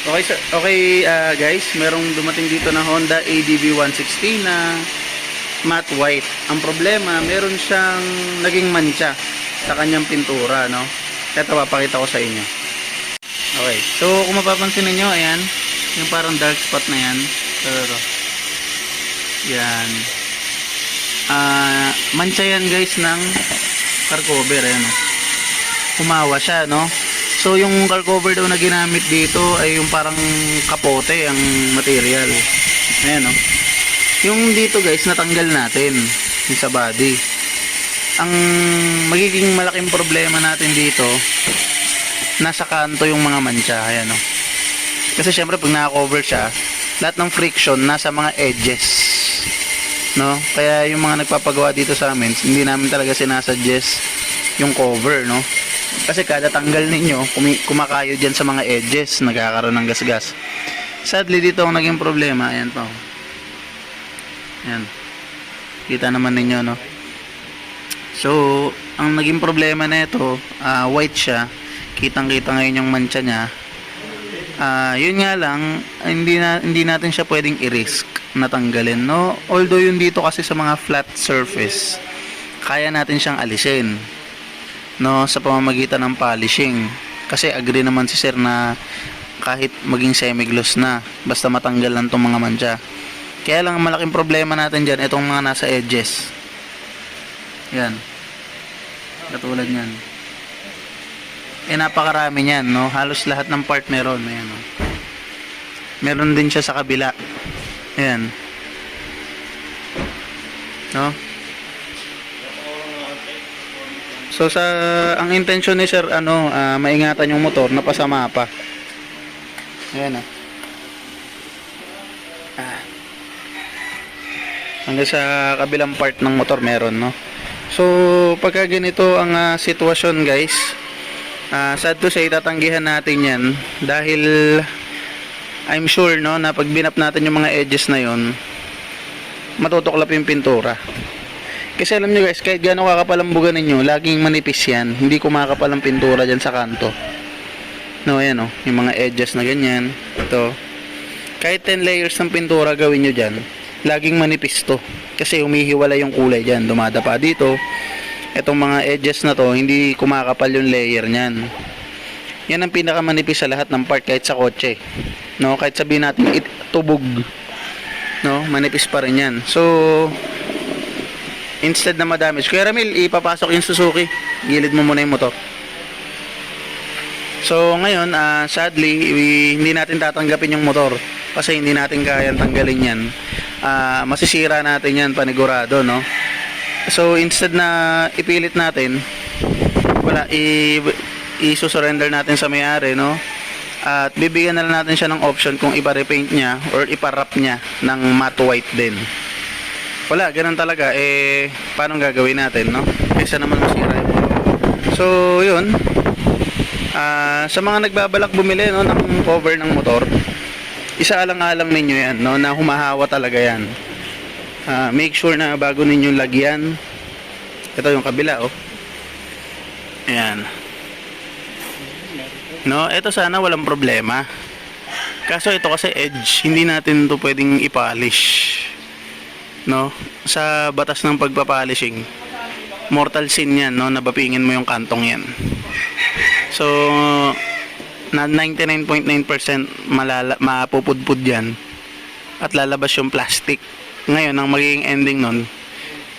Okay, guys, merong dumating dito na Honda ADV 160 na matte white. Ang problema, meron siyang naging mancha sa kanyang pintura, no? Ito, papakita ko sa inyo. Okay, so kung mapapansin niyo, ayan, yung parang dark spot na yan. Ito. Yan. Mancha yan guys ng car cover, ayan. Kumawa siya, no? So yung car cover daw na ginamit dito ay yung parang kapote ang material. Ayan, no? Yung dito guys, natanggal natin yung sa body. Ang magiging malaking problema natin dito, nasa kanto yung mga mancha. Ayan, no? Kasi syempre pag naka-cover siya, lahat ng friction nasa mga edges, no? Kaya yung mga nagpapagawa dito sa amin, hindi namin talaga sinasuggest yung cover, no? Kasi kada tanggal ninyo, kumakayo dyan sa mga edges, nagkakaroon ng gasgas. Sadly, dito ang naging problema. Ayan po. Ayan. Kita naman ninyo, no? So, ang naging problema na ito, white siya. Kitang-kita ngayon yung mancha niya. Yun nga lang, hindi natin siya pwedeng i-risk na tanggalin, no? Although yun dito kasi sa mga flat surface, kaya natin siyang alisin, no, sa pamamagitan ng polishing. Kasi agree naman si sir na kahit maging semi-gloss na, basta matanggal lang itong mga mancha. Kaya lang ang malaking problema natin dyan, itong mga nasa edges. Yan. Katulad yan. Napakarami niyan, no? Halos lahat ng part meron. Ayan, no? Meron din siya sa kabila. Ayan. No? So ang intention ni sir, maingatan yung motor, napasama pa. Ayan, hanggang sa kabilang part ng motor meron, no? So pagka ganito ang sitwasyon guys, sad to say, tatanggihan natin yan dahil I'm sure, no, na pag binap natin yung mga edges na yon, matutuklap yung pintura. Kasi alam nyo guys, kahit gano'ng kakapal ang buga ninyo, laging manipis yan, hindi kumakapal ang pintura dyan sa kanto. No, ayan, oh, yung mga edges na ganyan. Ito, kahit 10 layers ng pintura gawin nyo dyan, laging manipis to. Kasi humihiwala yung kulay dyan, dumadapa dito. Itong mga edges na to, hindi kumakapal yung layer nyan. Yan ang pinakamanipis sa lahat ng part, kahit sa kotse, no? Kahit sabihin natin tubog, no, manipis pa rin yan. So instead na madamage, Kuya Ramil, ipapasok yung Suzuki, gilid mo muna yung motor. So ngayon, sadly, hindi natin tatanggapin yung motor kasi hindi natin kayang tanggalin yan. Masisira natin yan panigurado, no? So instead na ipilit natin, wala, i-surrender natin sa may-ari, no? At bibigyan na lang natin siya ng option kung ipa-repaint niya or ipa-wrap niya ng matte white din. Wala, ganun talaga. Paano gagawin natin, no? Kaysa naman masira yun. So yun, sa mga nagbabalak bumili, no, ng cover ng motor, isaalang-alang ninyo yan, no, na humahawa talaga yan. Make sure na bago ninyo lagyan, ito yung kabila, oh, ayan, no, ito sana walang problema, kaso ito kasi edge, hindi natin to pwedeng ipolish, no, sa batas ng pagpapolishing, mortal sin yan, no, nabapingin mo yung kantong yan. So na 99.9% mapupudpud yan at lalabas yung plastic. Ngayon, ang magiging ending nun,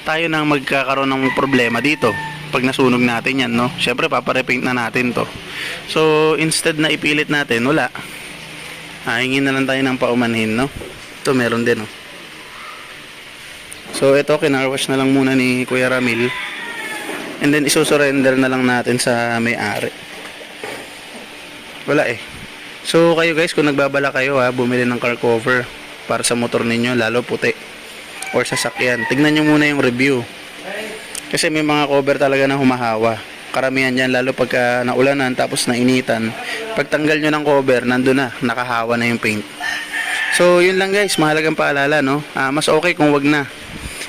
tayo nang magkakaroon ng problema dito pag nasunog natin yan, no? Syempre paparepaint na natin to. So instead na ipilit natin, wala, hingin na lang tayo ng paumanhin, no? Ito meron din, no? So ito, kinarwash na lang muna ni Kuya Ramil, and then isusurrender na lang natin sa may-ari. Wala So kayo guys, kung nagbabala kayo, bumili ng car cover para sa motor ninyo, lalo puti or sasakyan, tignan nyo muna yung review. Kasi may mga cover talaga na humahawa. Karamihan yan, lalo pagka naulanan tapos nainitan. Pagtanggal nyo ng cover, nandun na, nakahawa na yung paint. So yun lang guys, mahalagang paalala, no? Mas okay kung wag na.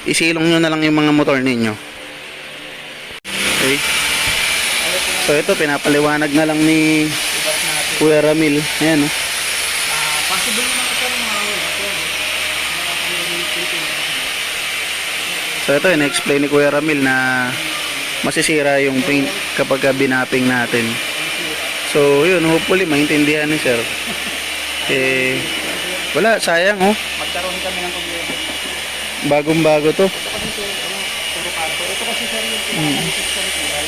Isilong nyo na lang yung mga motor ninyo. Okay. So ito, pinapaliwanag na lang ni Kuya Ramil. Ayan, no? So ito, in-explain ni Kuya Ramil na masisira yung paint kapag binapping natin. So yun, hopefully maintindihan ni sir. Eh, wala, sayang oh. Magkaroon kami ng problema. Bagong-bago to. Ito kasi sir, puro kanto. Ito kasi sir yung pinaka-isip sa natural.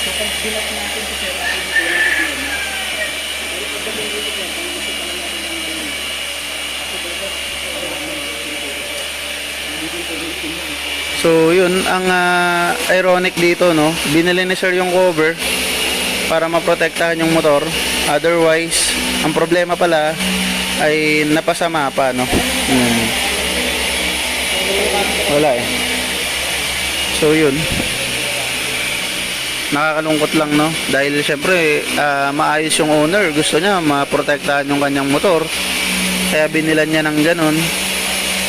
So pag bilat natin ito sir, ay hindi ko lang ito yun. Pero pag galing dito sir, kung gusto pala natin ng ganyan. Kasi dapat, So yun, ang ironic dito, no, binili ni sir yung cover para maprotektahan yung motor. Otherwise, ang problema pala ay napasama pa, no. Wala eh. So yun, nakakalungkot lang, no, dahil syempre maayos yung owner, gusto niya maprotektahan yung kanyang motor, kaya binilan niya ng ganun.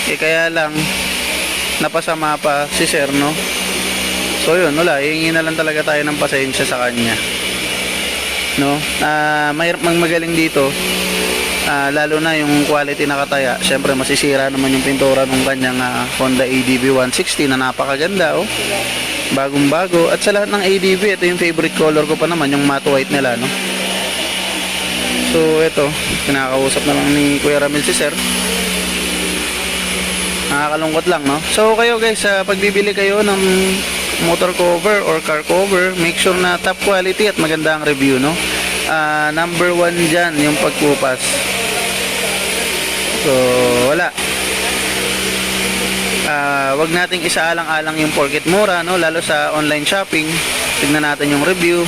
Kaya lang napasama pa si sir, no. So yun, wala, hihingi na lang talaga tayo ng pasensya sa kanya, no. Mahirap magaling dito, lalo na yung quality na kataya. Syempre masisira naman yung pintura ng kanyang Honda ADV 160 na napakaganda, oh, bagong bago. At sa lahat ng ADV, ito yung favorite color ko pa naman, yung matte white nila, no. So ito, kinakausap na lang ni Kuya Ramil si sir. Nakakalungkot lang, no. So kayo guys, pagbibili kayo ng motor cover or car cover, make sure na top quality at maganda ang review, no. Number 1 dyan yung pagkupas. So wala, wag nating isaalang-alang yung porket mura, no, lalo sa online shopping. Tignan natin yung review.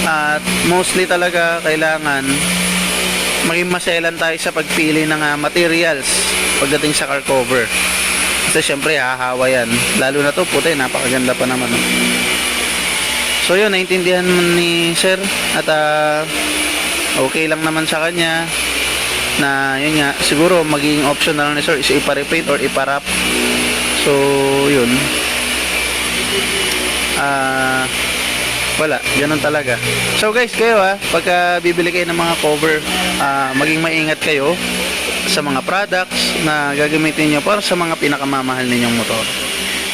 At mostly talaga kailangan maging maselan tayo sa pagpili ng materials pagdating sa car cover. Kasi syempre hahawa yan. Lalo na to puti, napakaganda pa naman. So yun, naintindihan ni sir. At okay lang naman sa kanya na yun nga, siguro magiging option na lang ni sir is ipa-repaint or ipa-wrap. So yun, wala, ganun talaga. So guys, kayo pagka bibili kayo ng mga cover, maging maingat kayo sa mga products na gagamitin nyo para sa mga pinakamamahal ninyong motor.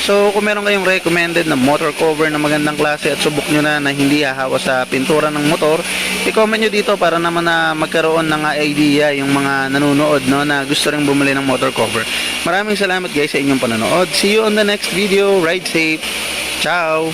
So kung meron kayong recommended na motor cover na magandang klase at subok nyo na hindi hahawa sa pintura ng motor, i-comment nyo dito para naman na magkaroon ng idea yung mga nanonood, no, na gusto rin bumili ng motor cover. Maraming salamat guys sa inyong panonood. See you on the next video. Ride safe. Ciao!